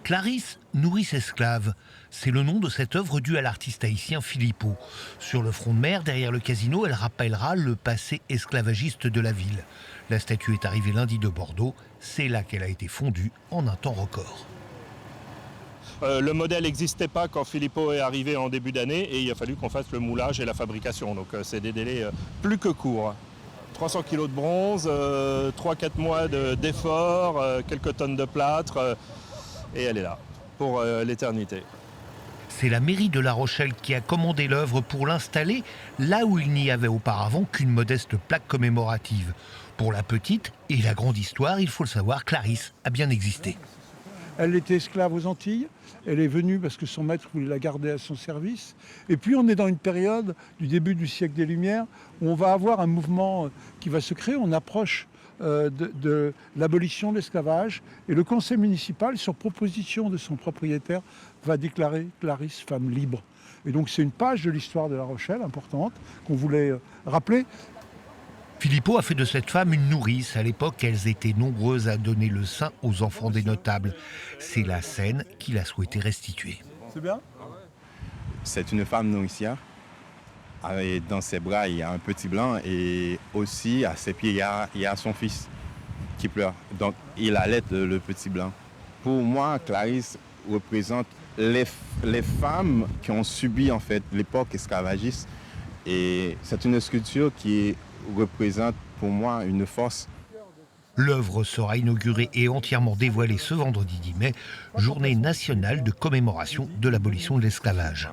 Clarisse, nourrice esclave, c'est le nom de cette œuvre due à l'artiste haïtien Philippot. Sur le front de mer, derrière le casino, elle rappellera le passé esclavagiste de la ville. La statue est arrivée lundi de Bordeaux, c'est là qu'elle a été fondue en un temps record. Le modèle n'existait pas quand Philippot est arrivé en début d'année et il a fallu qu'on fasse le moulage et la fabrication. Donc c'est des délais plus que courts. 300 kg de bronze, 3-4 mois d'effort, quelques tonnes de plâtre et elle est là pour l'éternité. C'est la mairie de La Rochelle qui a commandé l'œuvre pour l'installer là où il n'y avait auparavant qu'une modeste plaque commémorative. Pour la petite et la grande histoire, il faut le savoir, Clarisse a bien existé. Elle était esclave aux Antilles, elle est venue parce que son maître voulait la garder à son service. Et puis on est dans une période du début du siècle des Lumières où on va avoir un mouvement qui va se créer, on approche de l'abolition de l'esclavage et le conseil municipal, sur proposition de son propriétaire, va déclarer Clarisse femme libre. Et donc c'est une page de l'histoire de La Rochelle importante qu'on voulait rappeler. Philippot a fait de cette femme une nourrice. À l'époque, elles étaient nombreuses à donner le sein aux enfants des notables. C'est la scène qu'il a souhaité restituer. C'est bien ? C'est une femme nourricière. Et dans ses bras, il y a un petit blanc et aussi à ses pieds, il y a son fils qui pleure. Donc, il allait le petit blanc. Pour moi, Clarisse représente les femmes qui ont subi en fait l'époque esclavagiste. Et c'est une sculpture qui représente pour moi une force. L'œuvre sera inaugurée et entièrement dévoilée ce vendredi 10 mai, journée nationale de commémoration de l'abolition de l'esclavage.